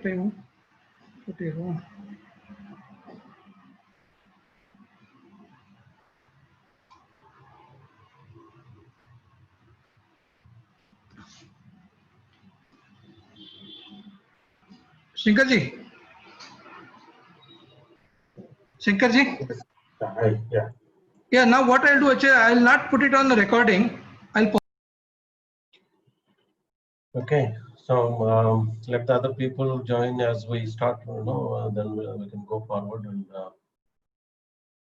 Time ಕೊಟ್ಟಿರುವ Shankarji. Shankarji? Yeah. Yeah, now what I'll do, actually, I'll not put it on the recording. I'll Okay, so let the other people join as we start, then we can go forward. And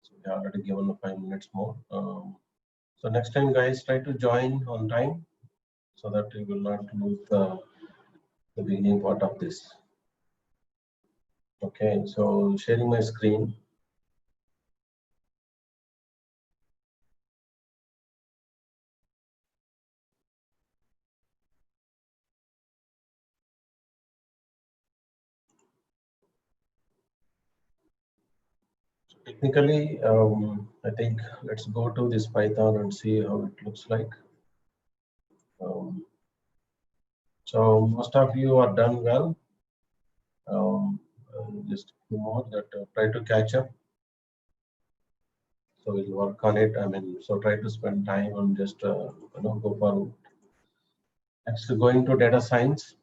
so we already given 5 minutes more. So next time, guys, try to join on time so that you will not lose the beginning part of this. Okay, so sharing my screen. Technically, I think let's go to this Python and see how it looks like. So most of you are done well. Just a few more that try to catch up. So we'll work on it. I mean, so try to spend time on just go forward. Next, going to data science.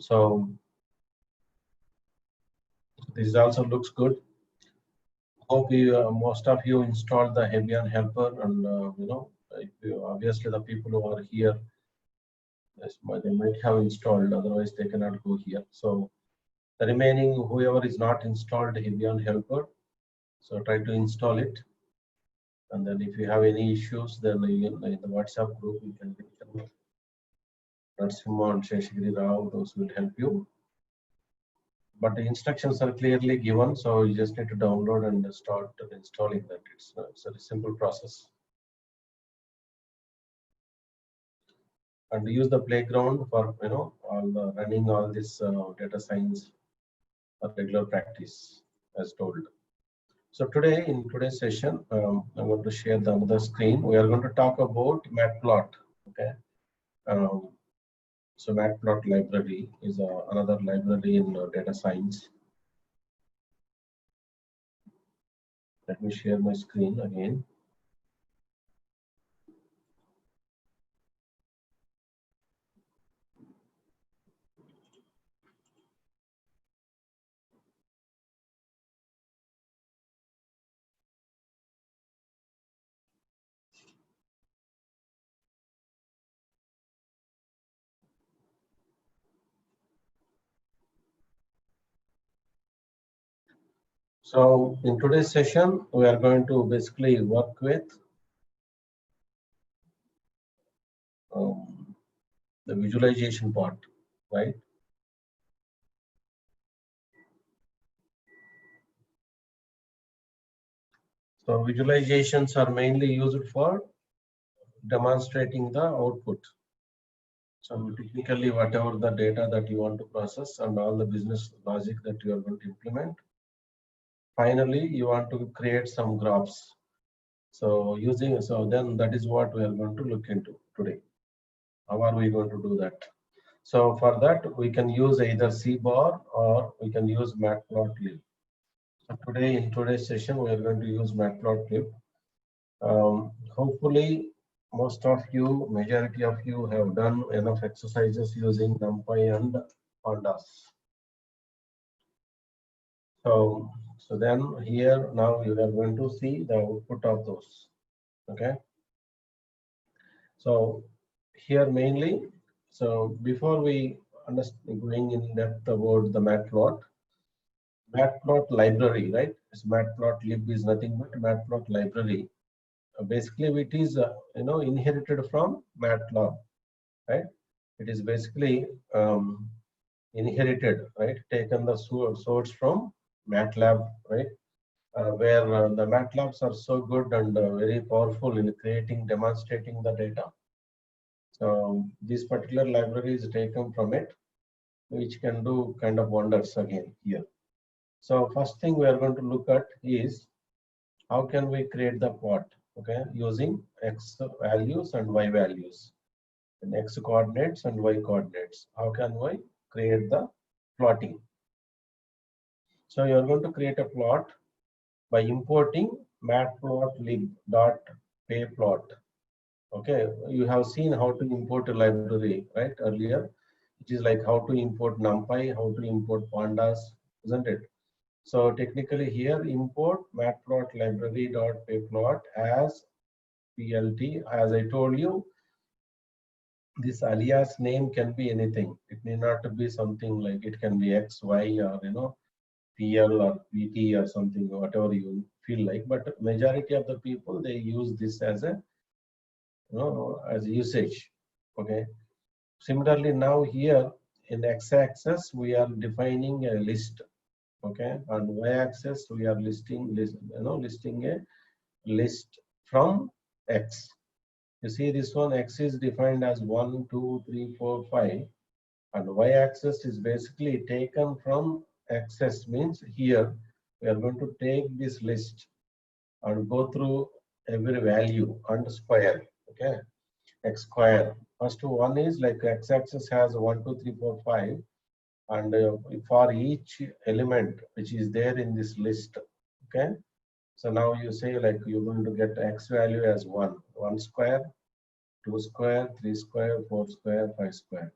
So this also looks good. Hope you, most of you installed the Hebian helper, and obviously the people who are here, they might have installed. Otherwise, they cannot go here. So the remaining, whoever is not installed Hebian helper, so try to install it. And then if you have any issues, then in the WhatsApp group, you can reach them. Narasimha and Sheshagiri Rao, those will help you. But the instructions are clearly given, so you just need to download and start installing that. It's a simple process. And use the playground for all the running all this data science regular practice as told. So today in today's session, I'm going to share the another screen. We are going to talk about Matplot. Okay. So Matplot library is another library in data science. Let me share my screen again. So in today's session, we are going to basically work with the visualization part, right? So visualizations are mainly used for demonstrating the output. So technically, whatever the data that you want to process and all the business logic that you are going to implement, finally, you want to create some graphs. So then that is what we are going to look into today. How are we going to do that? So for that, we can use either CBAR or we can use Matplotlib. So today, in today's session, we are going to use Matplotlib. Hopefully, most of you, majority of you have done enough exercises using NumPy and Pandas. So then here now you are going to see the output of those. Okay. So here mainly, so before we understand going in depth about the Matplot library, right? This Matplotlib is nothing but Matplot library. Basically, it is inherited from MATLAB, right? It is basically inherited, right? Taken the source from MATLAB, right? Where the MATLABs are so good and very powerful in demonstrating the data. So this particular library is taken from it, which can do kind of wonders again here. So first thing we are going to look at is how can we create the plot, okay, using X values and Y values, and X coordinates and Y coordinates. How can we create the plotting. So you are going to create a plot by importing matplotlib.payplot. Okay, you have seen how to import a library, right? Earlier, it is like how to import NumPy, how to import pandas, isn't it? So technically here, import matplotlib.payplot as PLT. As I told you, this alias name can be anything. It may not be something like it can be X, Y, or PL or PT or something, whatever you feel like. But majority of the people, they use this as a as usage. Okay. Similarly, now here in x-axis we are defining a list. Okay, on y-axis we are listing a list from x. You see this one, x is defined as 1, 2, 3, 4, 5, and y-axis is basically taken from axis, means here we are going to take this list and go through every value and square. Okay, x square. First one is like x-axis has 1, 2, 3, 4, 5, and for each element which is there in this list. Okay, so now you say like you're going to get x value as 1 square, 2 square, 3 square, 4 square, 5 square.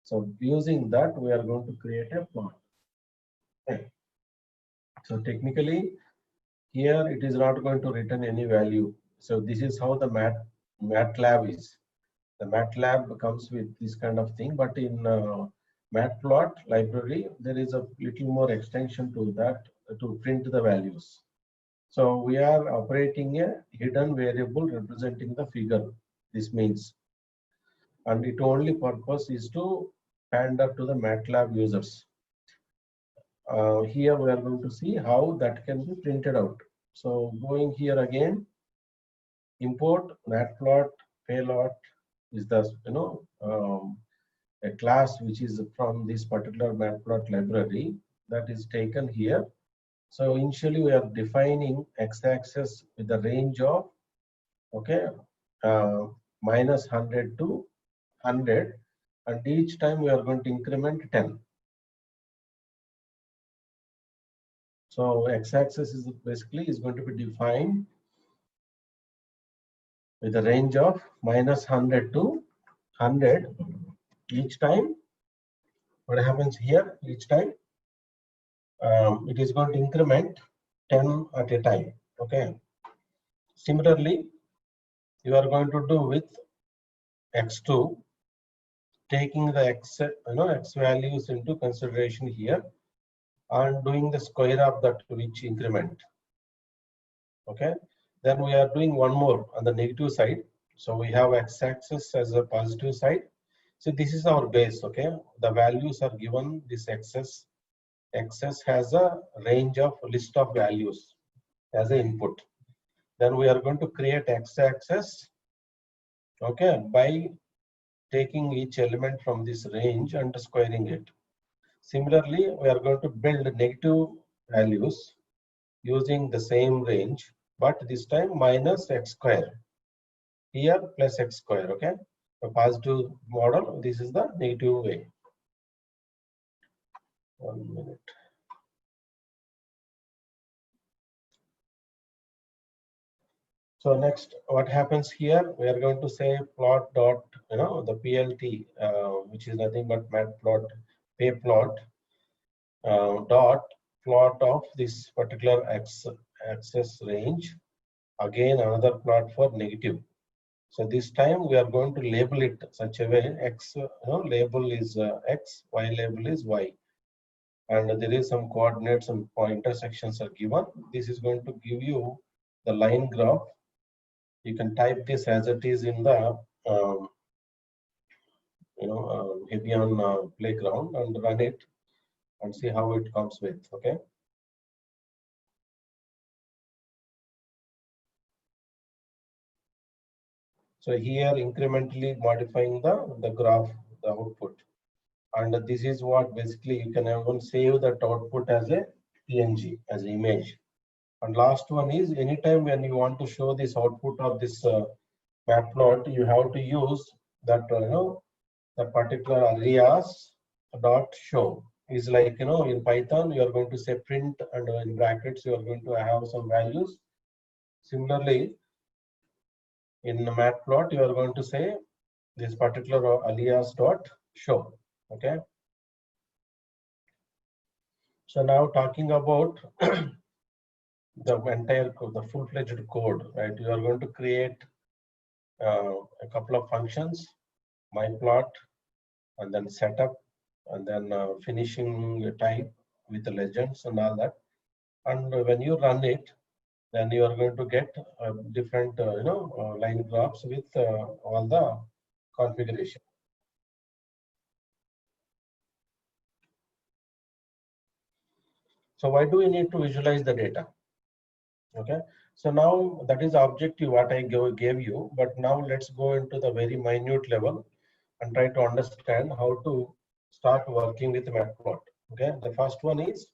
So using that, we are going to create a plot. Okay. So technically, here it is not going to return any value. So this is how the MATLAB is. The MATLAB comes with this kind of thing, but in Matplot library, there is a little more extension to that to print the values. So we are operating a hidden variable representing the figure. This means, and its only purpose is to pander to the MATLAB users. Here we are going to see how that can be printed out. So going here again, import matplot is the a class which is from this particular matplot library that is taken here. So initially we are defining x-axis with the range of minus 100 to 100, and each time we are going to increment 10. So x-axis is basically going to be defined with a range of minus 100 to 100. Each time, what happens here? Each time, it is going to increment 10 at a time. Okay. Similarly, you are going to do with x2, taking the x values into consideration here, and doing the square of that to each increment. Okay. Then we are doing one more on the negative side. So we have x-axis as a positive side. So this is our base. Okay. The values are given. This x has a range of list of values as an input. Then we are going to create x-axis. Okay, by taking each element from this range and squaring it. Similarly, we are going to build negative values using the same range, but this time minus x square. Here plus x square. Okay, a positive model. This is the negative way. 1 minute. So next, what happens here? We are going to say plot dot, the PLT, which is nothing but matplot payplot dot plot of this particular axis range. Again, another plot for negative. So this time we are going to label it such a way x label is x, y label is y, and there is some coordinates and intersections are given. This is going to give you the line graph. You can type this as it is in the Hebbian playground and run it and see how it comes with. Okay. So here incrementally modifying the graph, the output, and this is what basically you can even save that output as a PNG, as an image. And last one is anytime when you want to show this output of this matplot, you have to use that the particular alias dot show. is like, in Python, you are going to say print, and in brackets, you are going to have some values. Similarly, in Matplot, you are going to say this particular alias dot show. Okay. So now talking about the entire code, the full-fledged code, right? You are going to create a couple of functions, myplot, and then setup, and then finishing type with the legends and all that. And when you run it, then you are going to get different, line graphs with all the configuration. So why do we need to visualize the data? Okay, so now that is the objective what I gave you, but now let's go into the very minute level and try to understand how to start working with Matplot. Okay, the first one is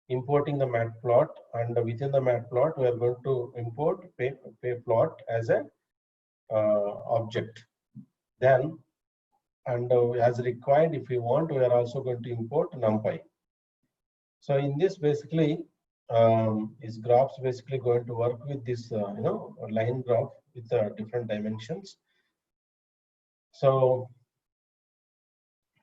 importing the Matplot, and within the Matplot we are going to import payplot as a object. Then, and as required, if we want, we are also going to import NumPy. So in this, basically, is graphs basically going to work with this, line graph with different dimensions. So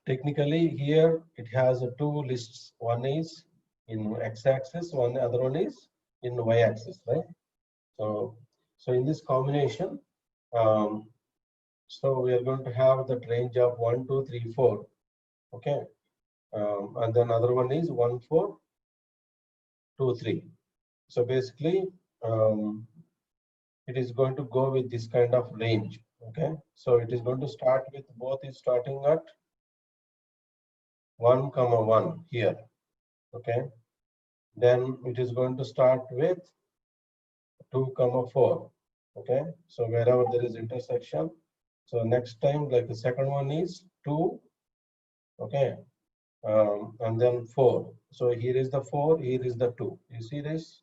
technically here it has two lists. One is in x-axis, one other one is in y-axis, right? So in this combination, so we are going to have that range of 1, 2, 3, 4. Okay, and then other one is 1, 4, 2, 3. So basically, it is going to go with this kind of range. Okay, so it is going to start with both is starting at 1, 1 here. Okay, then it is going to start with 2, 4. Okay, so wherever there is intersection. So next time, like the second one is 2. Okay, and then 4. So here is the 4, here is the 2. You see this?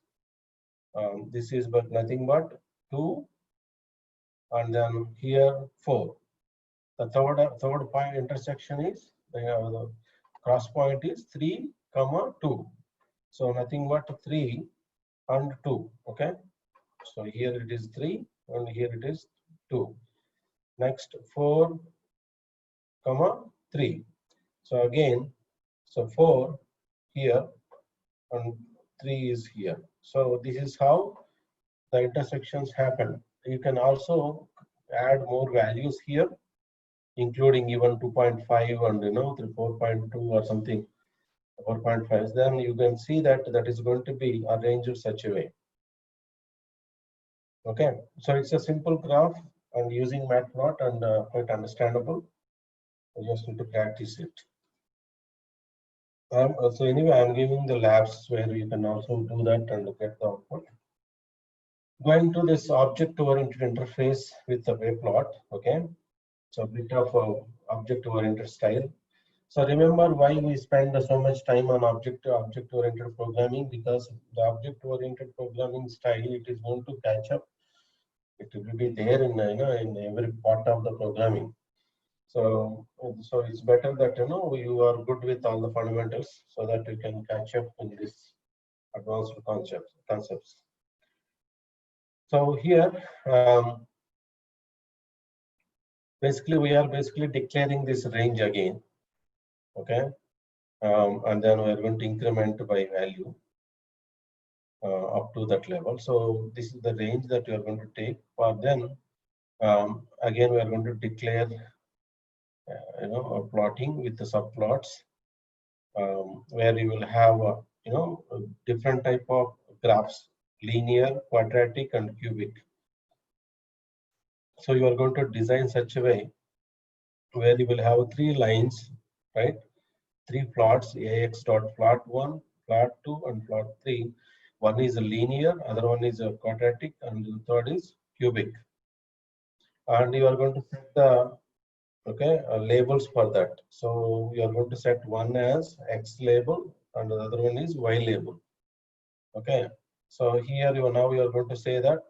This is but nothing but 2, and then here 4. The third point intersection is the cross point is 3, 2. So nothing but 3 and 2. Okay. So here it is 3 and here it is 2. Next 4, 3. So again, so 4 here and 3 is here. So this is how the intersections happen. You can also add more values here, including even 2.5 and 4.2 or something, 4.5. Then you can see that that is going to be arranged in such a way. Okay, so it's a simple graph and using Matplot and quite understandable. I just need to practice it. So anyway, I'm giving the labs where you can also do that and look at the output. Going to this object-oriented interface with the Matplot. Okay, so a bit of object-oriented style. So remember why we spend so much time on object-oriented programming, because the object-oriented programming style, it is going to catch up. It will be there in in every part of the programming. So it's better that you are good with all the fundamentals so that you can catch up in this advanced concepts. So here, basically we are declaring this range again. Okay, and then we are going to increment by value up to that level. So this is the range that you are going to take. For then, again we are going to declare plotting with the subplots, where you will have a different type of graphs: linear, quadratic, and cubic. So you are going to design such a way where you will have 3 lines, right? 3 plots: ax dot plot 1, plot 2, and plot 3. One is a linear, other one is a quadratic, and the third is cubic. And you are going to set the labels for that. So you are going to set one as X label and the other one is Y label. Okay. So here you are going to say that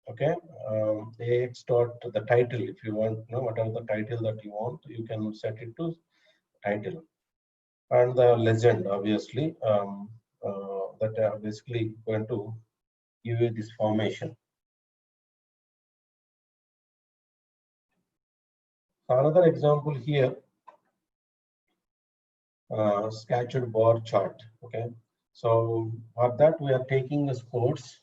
AX dot the title. If you want whatever the title that you want, you can set it to title. and the legend, obviously, that are basically going to give you this formation. Another example here, scattered bar chart. Okay, so for that we are taking the scores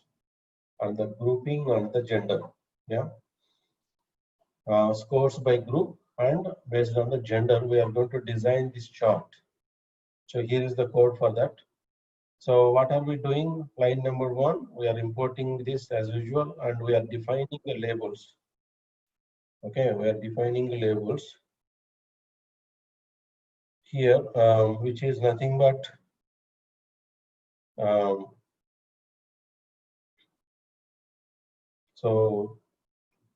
and the grouping and the gender. Yeah, scores by group, and based on the gender, we are going to design this chart. So here is the code for that. So what are we doing? Line number 1, we are importing this as usual, and we are defining the labels. Okay, we are defining the labels here, which is nothing but so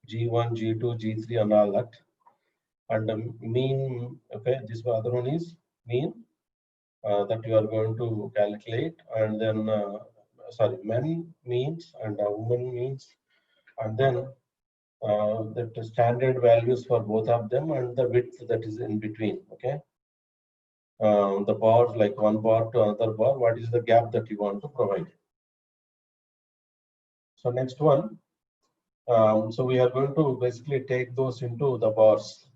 G1, G2, G3, and all that. And the mean, okay, this other one is mean that you are going to calculate, and then sorry, men means and woman means, and then the standard values for both of them, and the width that is in between. Okay, the bars, like one bar to another bar, what is the gap that you want to provide. So next one, so we are going to basically take those into the bars.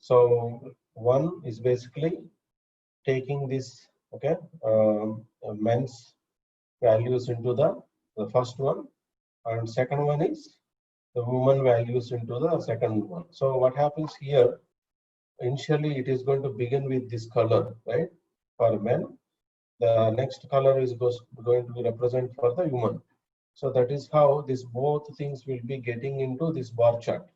So one is basically taking this, okay, men's values into the first one, and second one is the woman values into the second one. So what happens here, initially it is going to begin with this color, right, for men. The next color is going to represent for the woman. So that is how this both things will be getting into this bar chart.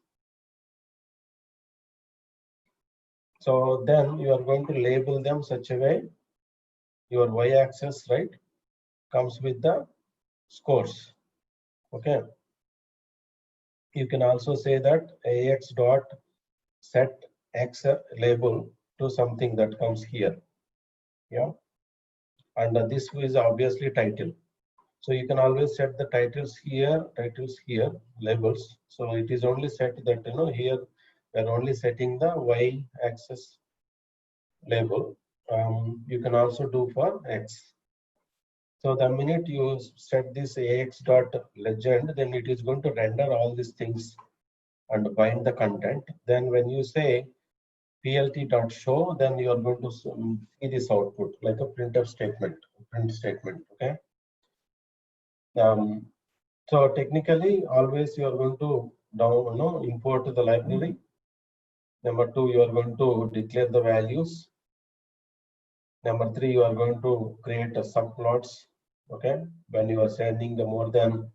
So then you are going to label them such a way, your y-axis, right, comes with the scores. Okay. You can also say that AX dot set X label to something that comes here. Yeah. And this is obviously title. So you can always set the titles here, labels. So it is only set that, you know, here we're only setting the y-axis label. You can also do for X. So the minute you set this AX dot legend, then it is going to render all these things and bind the content. Then when you say plt dot show, then you are going to see this output like a printf statement, print statement. Okay. So technically, always you are going to import the library. Number 2, you are going to declare the values. Number 3, you are going to create a subplots. Okay, when you are sending the more than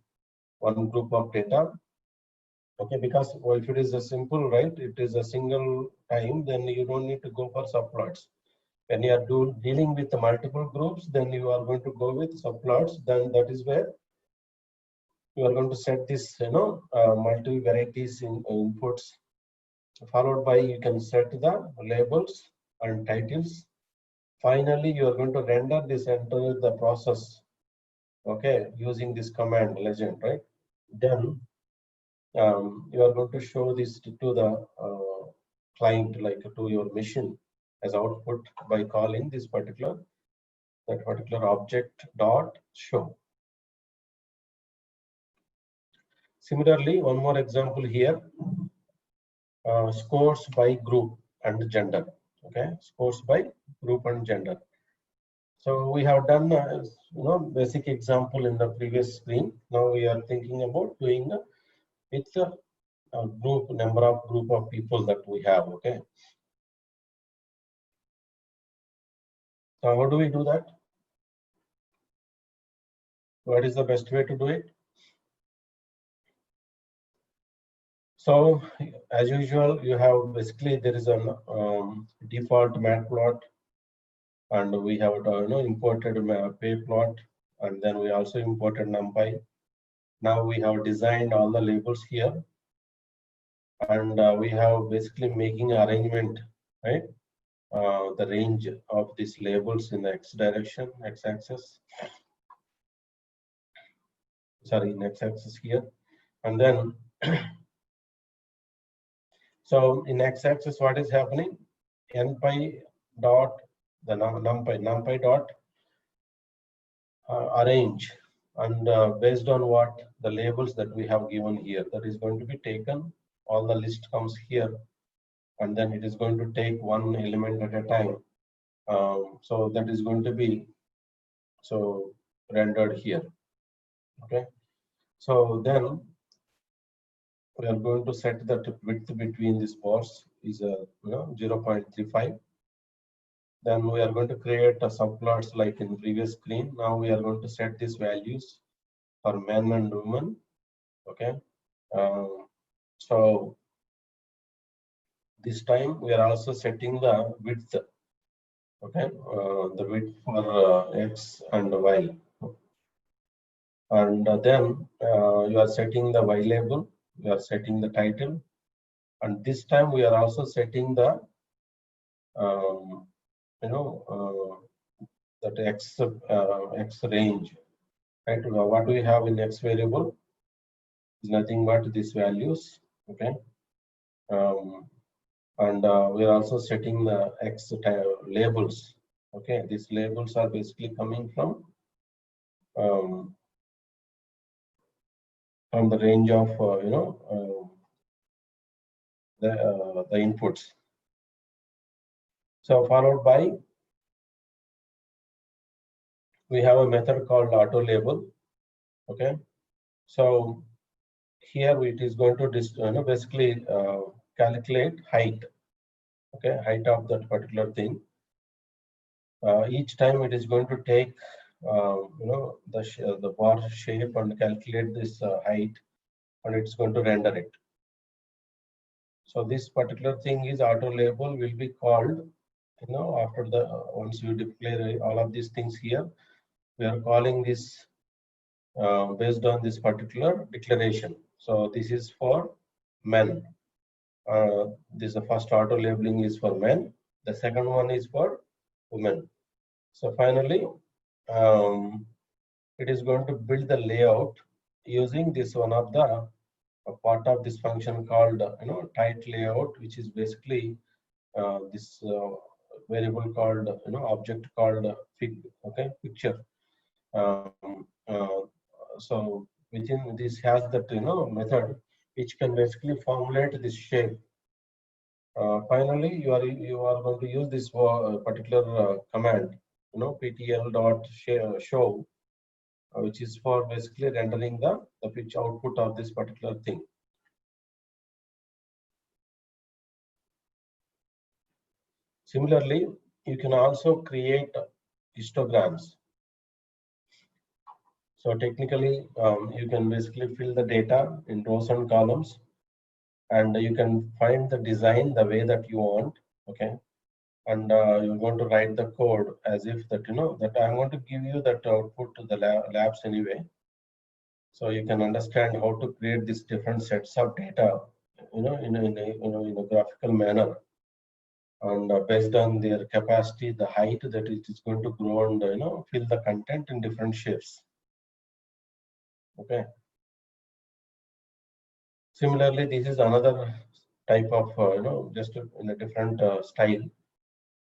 one group of data. Okay, because if it is a simple, right, it is a single time, then you don't need to go for subplots. When you are dealing with the multiple groups, then you are going to go with subplots. Then that is where you are going to set this, multi varieties in inputs, followed by you can set the labels and titles. Finally, you are going to render this, enter the process, okay, using this command legend, right? Then you are going to show this to the client, like to your machine as output by calling this particular object dot show. Similarly, one more example here, scores by group and gender. Okay, scores by group and gender. So we have done basic example in the previous screen. Now we are thinking about doing with the number of group of people that we have. Okay. So how do we do that? What is the best way to do it? So as usual, you have basically there is a default matplot, and we have imported payplot, and then we also imported NumPy. Now we have designed all the labels here, and we have basically making arrangement, right? The range of these labels in the X direction, X-axis. Sorry, in X-axis here, and then so in X-axis, what is happening? NPy dot the numpy dot arrange, and based on what the labels that we have given here, that is going to be taken. All the list comes here, and then it is going to take one element at a time. So that is going to be rendered here. Okay. So then we are going to set the width between these bars is 0.35. Then we are going to create a subplots like in previous screen. Now we are going to set these values for men and women. Okay. So this time we are also setting the width. Okay, the width for X and Y. And then you are setting the Y label, you are setting the title, and this time we are also setting the that X range. Right? What we have in X variable is nothing but these values. Okay, and we are also setting the X labels. Okay, these labels are basically coming from the range of the inputs. So followed by we have a method called auto label. Okay, so here it is going to basically calculate height. Okay, height of that particular thing. Each time it is going to take the bar shape and calculate this height, and it's going to render it. So this particular thing is auto label will be called, after the once you declare all of these things here, we are calling this based on this particular declaration. So this is for men. This is the first auto labeling is for men. The second one is for women. So finally, it is going to build the layout using this one of the part of this function called tight layout, which is basically this variable called object called picture. So within this has that method which can basically formulate this shape. Finally, you are going to use this particular command, ptl.show, which is for basically rendering the pitch output of this particular thing. Similarly, you can also create histograms. So technically, you can basically fill the data in rows and columns, and you can find the design the way that you want. Okay, and you're going to write the code as if that that I'm going to give you that output to the labs anyway, so you can understand how to create these different sets of data, in a graphical manner, and based on their capacity, the height that it is going to grow, and fill the content in different shapes. Okay. Similarly, this is another type of just in a different style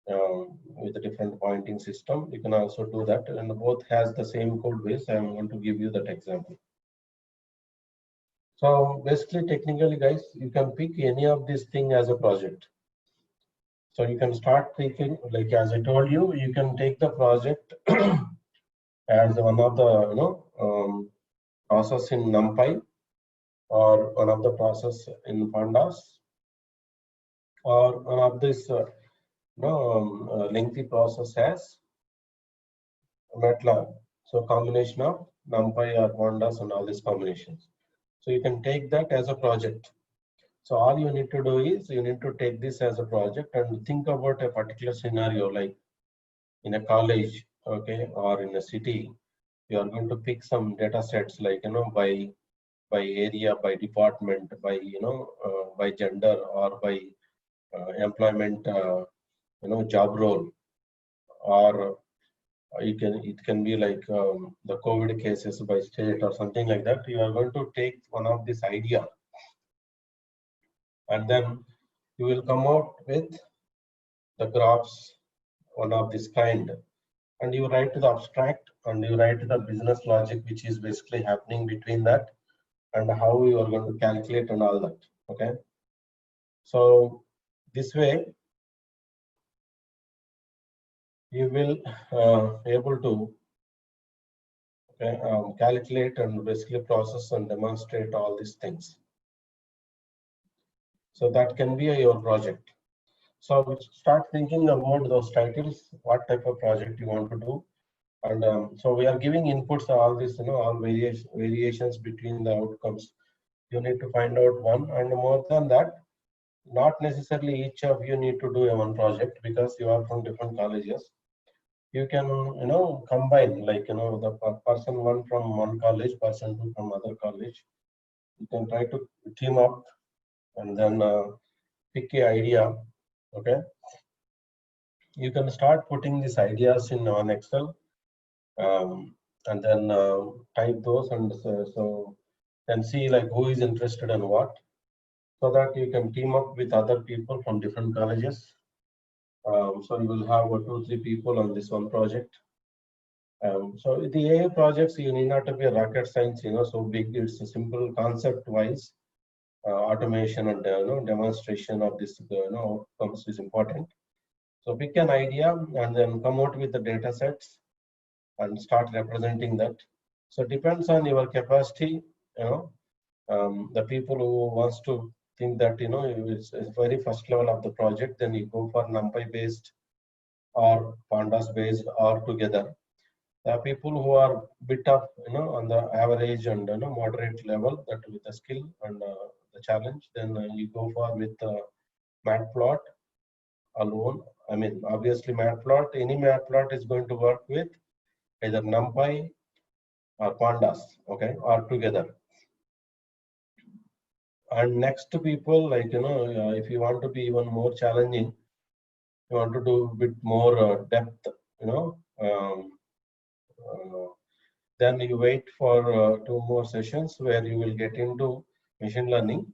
with a different pointing system. You can also do that, and both has the same code base. I'm going to give you that example. So basically, technically, guys, you can pick any of these things as a project. So you can start thinking, like as I told you, you can take the project as one of the process in NumPy, or one of the process in Pandas, or one of this lengthy process as MATLAB. So combination of NumPy or Pandas and all these combinations. So you can take that as a project. So all you need to do is you need to take this as a project and think about a particular scenario, like in a college, okay, or in a city. You are going to pick some data sets, like by area, by department, by by gender, or by employment, job role, or it can be like the COVID cases by state or something like that. You are going to take one of this idea, and then you will come out with the graphs one of this kind, and you write the abstract and you write the business logic which is basically happening between that and how you are going to calculate and all that. Okay, so this way you will able to calculate and basically process and demonstrate all these things. So that can be your project. So start thinking about those titles, what type of project you want to do. And so we are giving inputs, all this, all variations between the outcomes. You need to find out one, and more than that, not necessarily each of you need to do a one project because you are from different colleges. You can, combine, like, the person one from one college, person two from other college. You can try to team up and then pick a idea. Okay, you can start putting these ideas in on Excel, and then type those, and so and see like who is interested in what, so that you can team up with other people from different colleges. So you will have 2-3 people on this one project. So the AI projects, you need not to be a rocket science, so big. It's a simple concept-wise automation and demonstration of this outcomes is important. So pick an idea and then come out with the data sets and start representing that. So it depends on your capacity. The people who wants to think that it's very first level of the project, then you go for NumPy based or Pandas based or together. There are people who are bit of on the average and moderate level, that with the skill and the challenge, then you go for with Matplot alone. I mean, obviously Matplot, any Matplot is going to work with either NumPy or Pandas, okay, or together. And next to people, like if you want to be even more challenging, you want to do a bit more depth, then you wait for 2 more sessions where you will get into machine learning.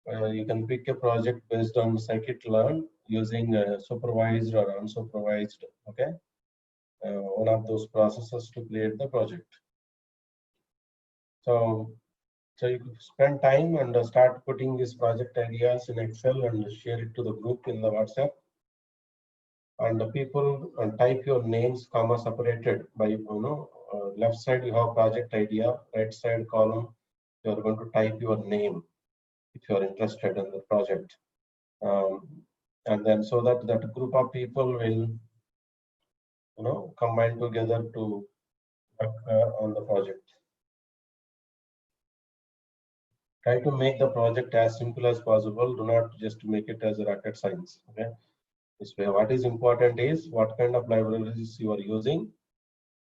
You can pick a project based on scikit-learn using supervised or unsupervised, okay, one of those processes to create the project. So you spend time and start putting these project ideas in Excel and share it to the group in the WhatsApp. And the people type your names, comma separated by left side you have project idea, right side column you are going to type your name if you are interested in the project, and then so that group of people will combine together to work on the project. Try to make the project as simple as possible. Do not just make it as a rocket science. Okay. This way, what is important is what kind of libraries you are using,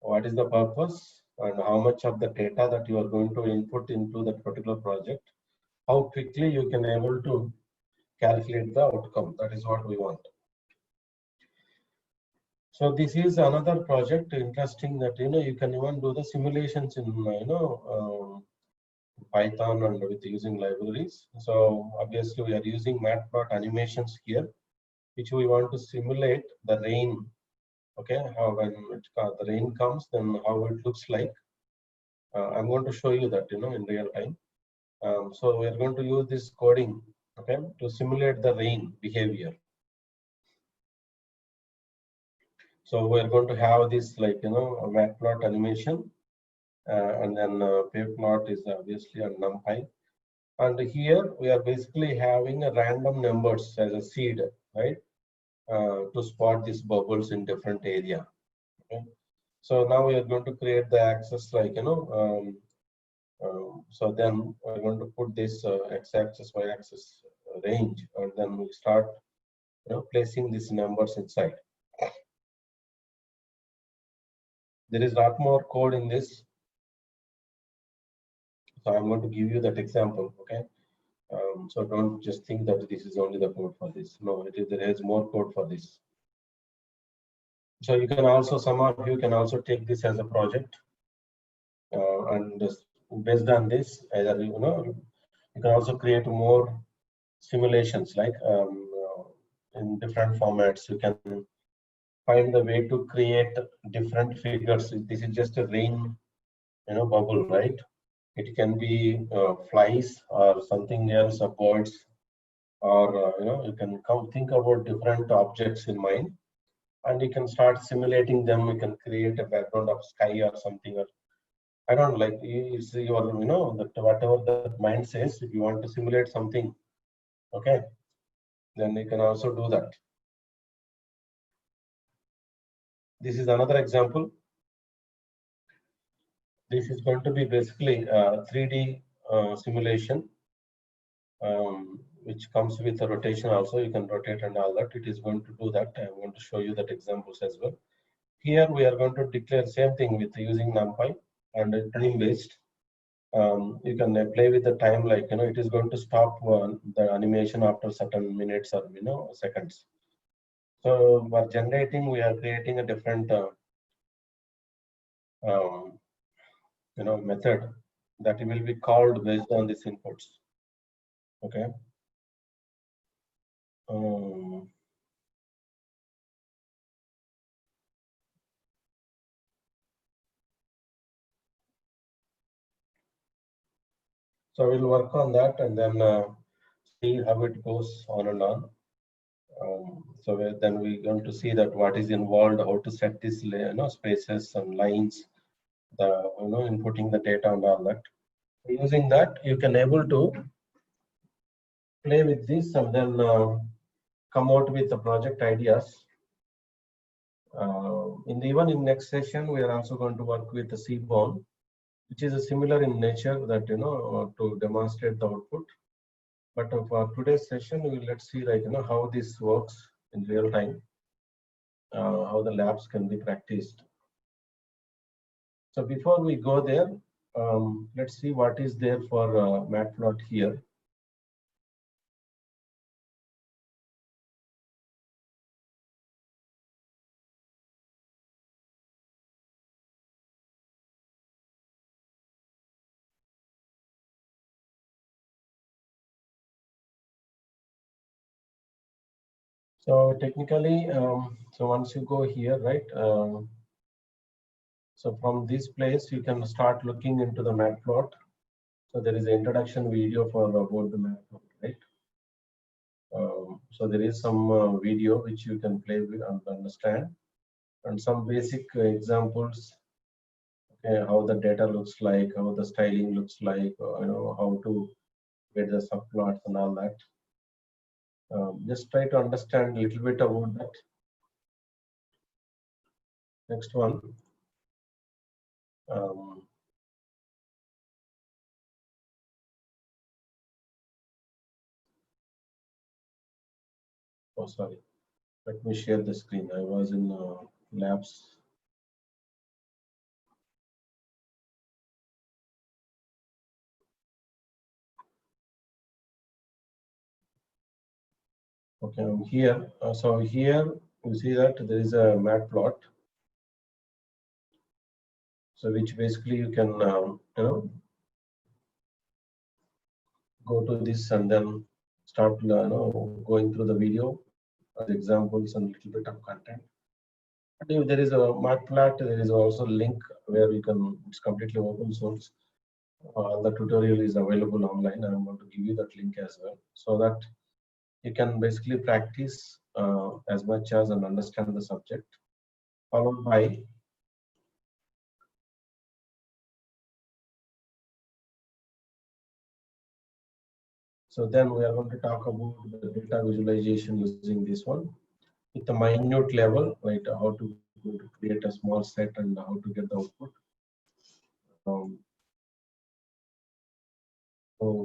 what is the purpose, and how much of the data that you are going to input into that particular project, how quickly you can able to calculate the outcome. That is what we want. So this is another project interesting that you can even do the simulations in Python and with using libraries. So obviously we are using Matplot animations here, which we want to simulate the rain. Okay, how when the rain comes, then how it looks like. I'm going to show you that in real time. So we are going to use this coding, okay, to simulate the rain behavior. So we are going to have this like a Matplot animation, and then Pavplot is obviously a NumPy. And here we are basically having a random numbers as a seed, right? To spot these bubbles in different area. Okay? So now we are going to create the axis like so then we're going to put this x-axis, y-axis range, and then we start placing these numbers inside. There is a lot more code in this, so I'm going to give you that example. Okay. So don't just think that this is only the code for this. No, there is more code for this. So you can also, some of you can also take this as a project, and based on this, either you can also create more simulations like in different formats. You can find the way to create different figures. This is just a rain, bubble, right? It can be flies or something else, or birds, or you can come think about different objects in mind, and you can start simulating them. You can create a background of sky or something, or I don't like it's your that whatever the mind says. If you want to simulate something, okay, then you can also do that. This is another example. This is going to be basically a 3D simulation, which comes with a rotation also. You can rotate and all that. It is going to do that. I'm going to show you that examples as well. Here we are going to declare same thing with using NumPy and time based. You can play with the time, like it is going to stop the animation after certain minutes or seconds. So for generating, we are creating a different um, method that will be called based on these inputs. Okay. So we'll work on that and then see how it goes on and on. So then we're going to see that what is involved, how to set these spaces and lines, the inputting the data and all that. Using that, you can able to play with this and then come out with the project ideas. Even in next session, we are also going to work with the Seaborn, which is similar in nature, that to demonstrate the output. But for today's session, let's see how this works in real time, how the labs can be practiced. So before we go there, let's see what is there for Matplot here. So technically, so once you go here, right? So from this place, you can start looking into the Matplot. So there is an introduction video for about the Matplot, right? So there is some video which you can play with and understand, and some basic examples. Okay, how the data looks like, how the styling looks like, how to get the subplots and all that. Just try to understand a little bit about that. Next one. Oh, sorry. Let me share the screen. I was in labs. Okay, I'm here. So here you see that there is a Matplot. So which basically you can go to this and then start going through the video, examples and little bit of content. But if there is a Matplotlib, there is also a link where you can. It's completely open source. The tutorial is available online. I'm going to give you that link as well, so that you can basically practice as much as and understand the subject, followed by so then we are going to talk about the data visualization using this one with a minute level, right? How to create a small set and how to get the output. So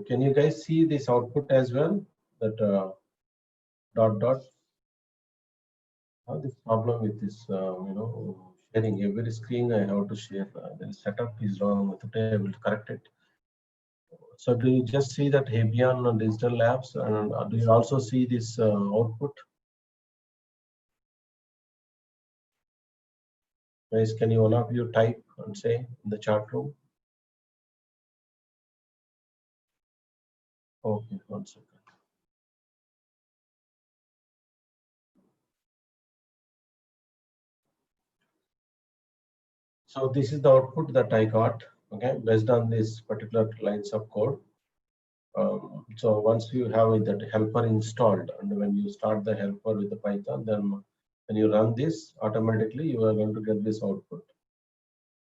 can you guys see this output as well? That dot dot. This problem with this, sharing every screen I have to share. The setup is wrong. Today I will correct it. So do you just see that Hebian Digital Labs, and do you also see this output? Guys, can you one of you type and say in the chat room? Okay, 1 second. So this is the output that I got, okay, based on this particular lines of code. So once you have that helper installed, and when you start the helper with the Python, then when you run this, automatically you are going to get this output.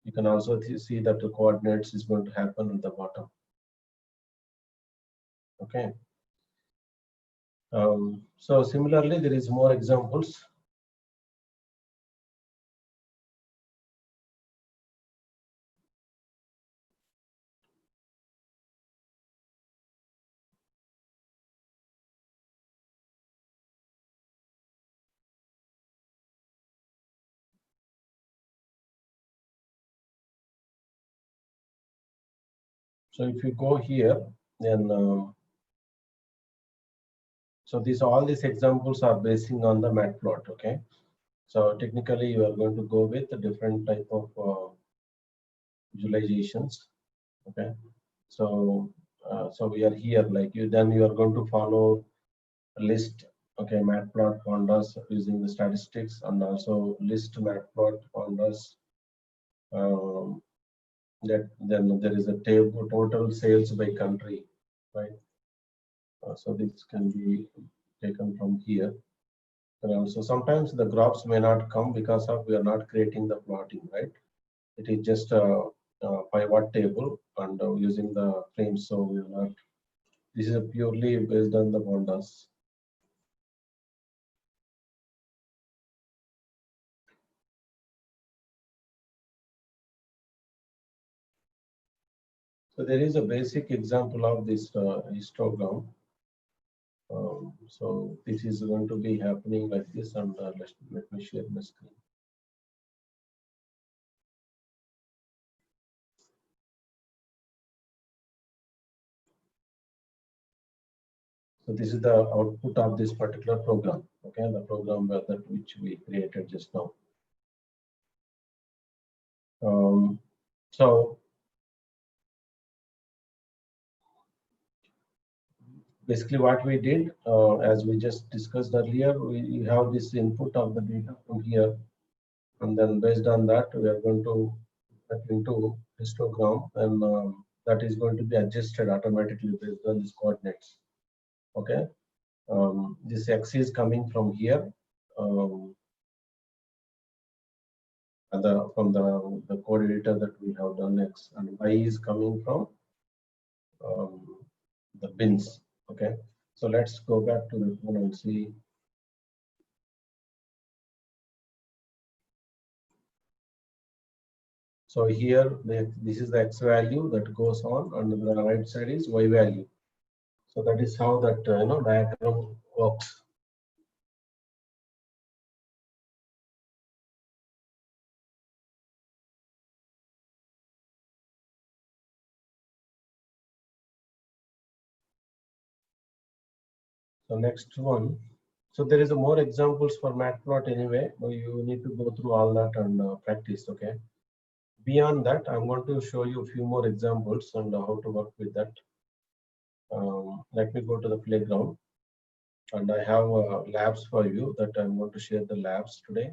You can also see that the coordinates is going to happen at the bottom. Okay. So similarly, there is more examples. So if you go here, then so all these examples are basing on the matplot. Okay. So technically, you are going to go with a different type of visualizations. Okay. So so we are here, like you. Then you are going to follow a list. Okay, matplot pandas using the statistics, and also list matplot pandas. Um, that then there is a table total sales by country, right? So this can be taken from here. And also sometimes the graphs may not come because of we are not creating the plotting, right? It is just a pivot table and using the frames. So we are not. This is purely based on the pandas. So there is a basic example of this histogram. So this is going to be happening like this, and let me share my screen. So this is the output of this particular program. Okay, the program that which we created just now. So basically what we did, as we just discussed earlier, we have this input of the data from here, and then based on that, we are going to put into histogram, and that is going to be adjusted automatically based on these coordinates. Okay, this X is coming from here, and from the code editor that we have done X, and Y is coming from the bins. Okay, so let's go back to the phone and see. So here, this is the X value that goes on, and the right side is Y value. So that is how that diagram works. So next one. So there is a more examples for matplot anyway. You need to go through all that and practice. Okay. Beyond that, I'm going to show you a few more examples and how to work with that. Let me go to the playground, and I have labs for you that I'm going to share the labs today.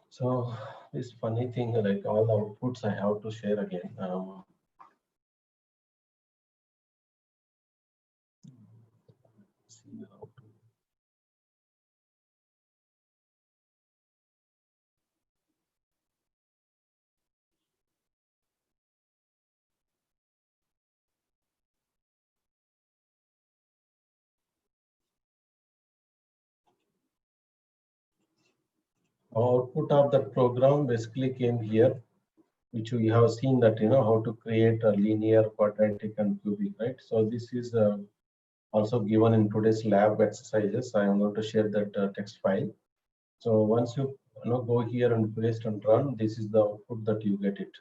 So this funny thing, like all the outputs I have to share again. See how to output of that program basically came here, which we have seen that, how to create a linear, quadratic, and cubic, right? So this is also given in today's lab exercises. I am going to share that text file. So once you, go here and paste and run, this is the output that you get it.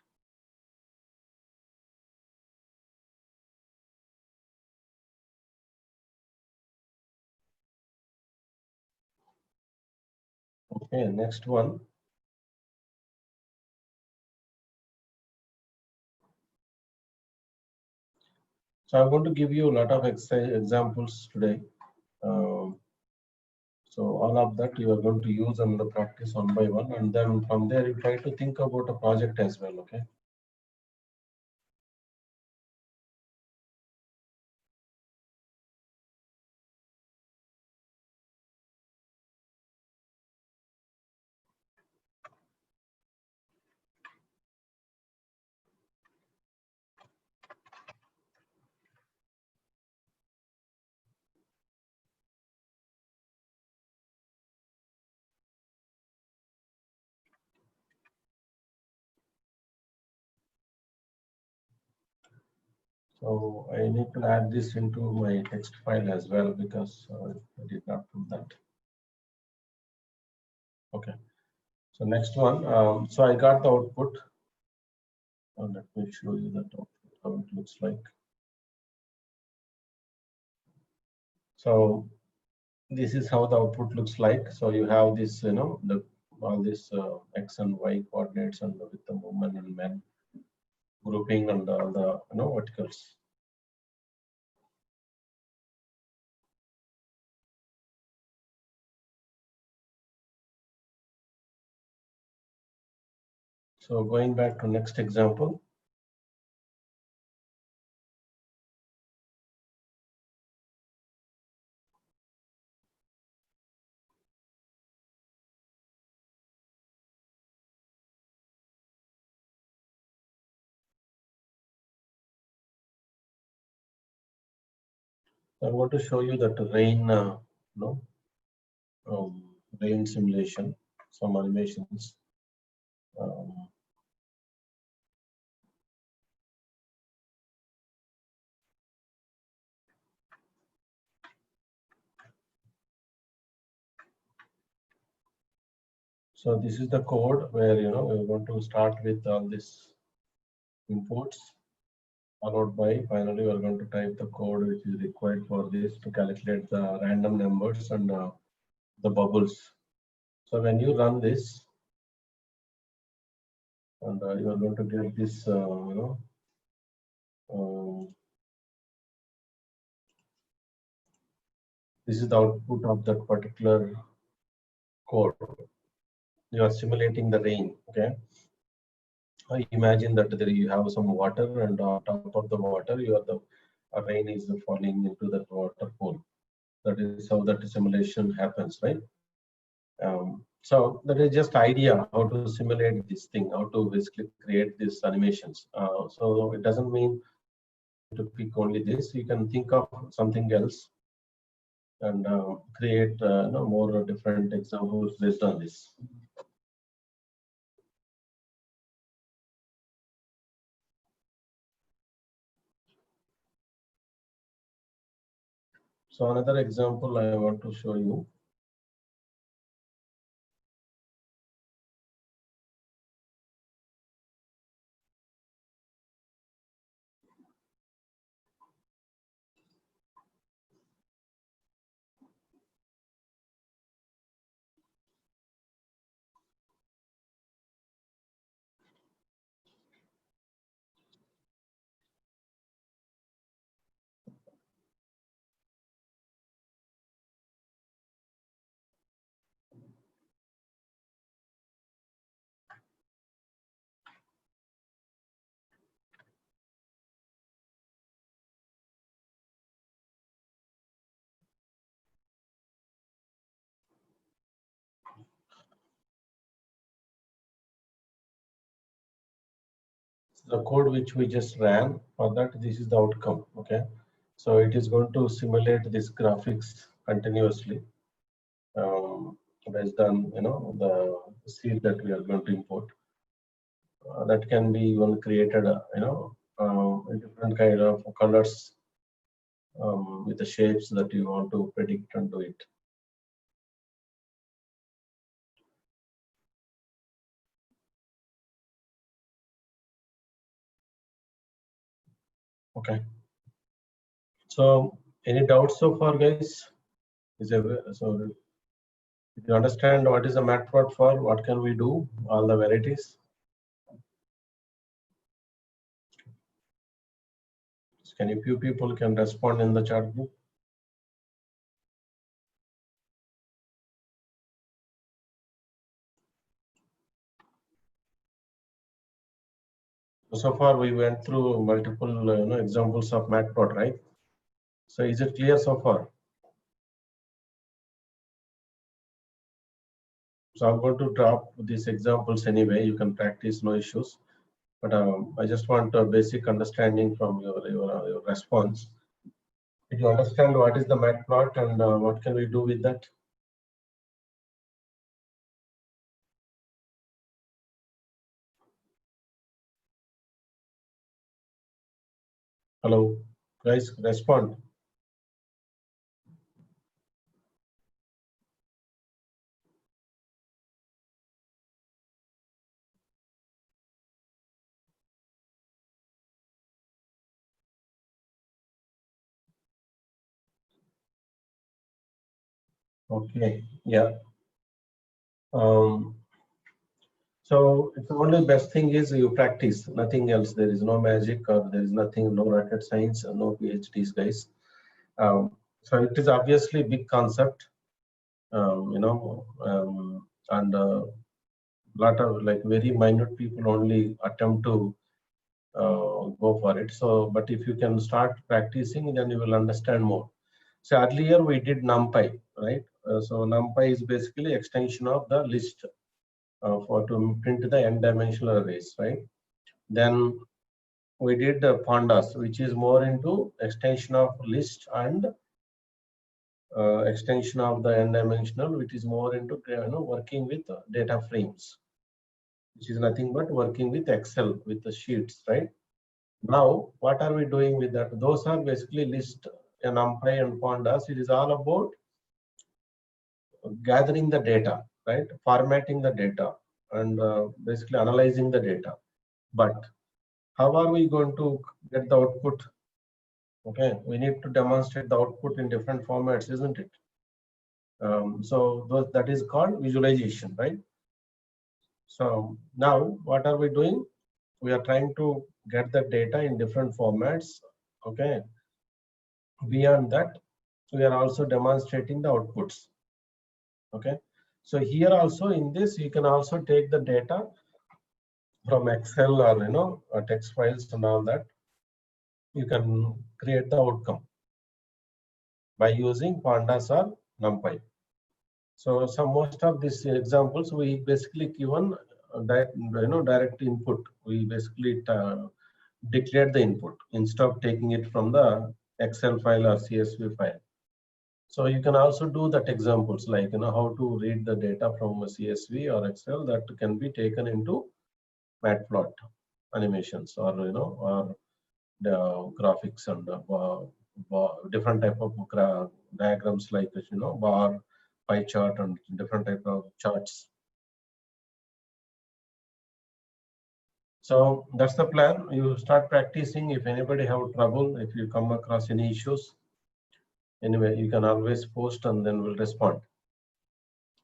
Okay, next one. So I'm going to give you a lot of examples today. So all of that you are going to use and practice one by one, and then from there you try to think about a project as well. Okay. So I need to add this into my text file as well because I did not do that. Okay. So next one. So I got the output. Let me show you that output, how it looks like. So this is how the output looks like. So you have this, all this X and Y coordinates and with the woman and men grouping and all the verticals. So going back to next example. I want to show you that rain, rain simulation, some animations. So this is the code where we're going to start with all these imports, followed by finally we're going to type the code which is required for this to calculate the random numbers and the bubbles. So when you run this, and you are going to get this, this is the output of that particular code. You are simulating the rain. Okay. I imagine that there you have some water, and on top of the water, the rain is falling into that water pool. That is how that simulation happens, right? So that is just idea how to simulate this thing, how to basically create these animations. So it doesn't mean to pick only this. You can think of something else and create more different examples based on this. So another example I want to show you. The code which we just ran, for that this is the outcome. Okay, so it is going to simulate this graphics continuously. based on the seed that we are going to import. That can be even created, different kind of colors with the shapes that you want to predict and do it. Okay. So, any doubts so far, guys? So, if you understand what is a matplot for, what can we do, all the varieties? Can a few people can respond in the chat group? So far, we went through multiple examples of matplot, right? So, is it clear so far? So, I'm going to drop these examples anyway. You can practice, no issues. But I just want a basic understanding from your response. Did you understand what is the matplot and what can we do with that? Hello, guys, respond. Okay, yeah. So it's the only best thing is you practice, nothing else. There is no magic or there is nothing, no rocket science, no PhDs, guys. So it is obviously big concept, and lot of like very minute people only attempt to go for it. So, but if you can start practicing, then you will understand more. So earlier we did NumPy, right? So NumPy is basically extension of the list for to print the n-dimensional arrays, right? Then we did Pandas, which is more into extension of list and extension of the n-dimensional, which is more into working with data frames, which is nothing but working with Excel with the sheets, right? Now, what are we doing with that? Those are basically list and NumPy and Pandas. It is all about gathering the data, right? Formatting the data and basically analyzing the data. But how are we going to get the output? Okay, we need to demonstrate the output in different formats, isn't it? So that is called visualization, right? So now what are we doing? We are trying to get the data in different formats. Okay. Beyond that, we are also demonstrating the outputs. Okay. So here also in this, you can also take the data from Excel or text files and all that. You can create the outcome by using Pandas or NumPy. So most of these examples we basically given direct input. We basically declared the input instead of taking it from the Excel file or CSV file. So you can also do that examples like how to read the data from a CSV or Excel that can be taken into Matplot animations or or the graphics and different type of diagrams like bar, pie chart and different type of charts. So that's the plan. You start practicing. If anybody have trouble, if you come across any issues, anyway, you can always post and then we'll respond.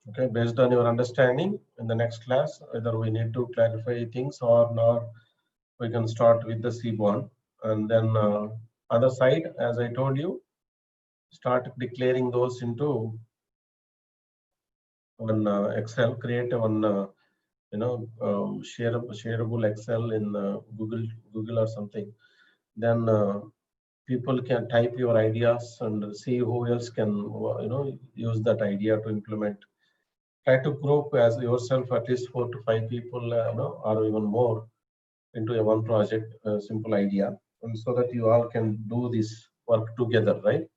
Okay, based on your understanding in the next class, either we need to clarify things or not, we can start with the Seaborn. And then other side, as I told you, start declaring those into one Excel, create one shareable Excel in Google or something. Then people can type your ideas and see who else can use that idea to implement. Try to group as yourself at least 4 to 5 people or even more into a one project, simple idea, and so that you all can do this work together, right?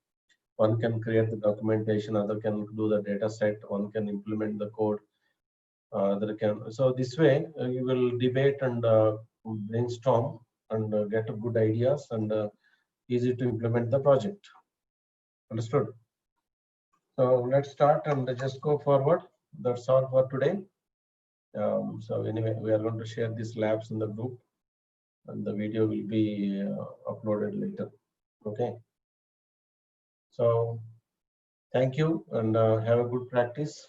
One can create the documentation, other can do the data set, one can implement the code, other can. So this way you will debate and brainstorm and get good ideas and easy to implement the project. Understood? So let's start and just go forward. That's all for today. So anyway, we are going to share these labs in the group, and the video will be uploaded later. Okay. So thank you, and have a good practice.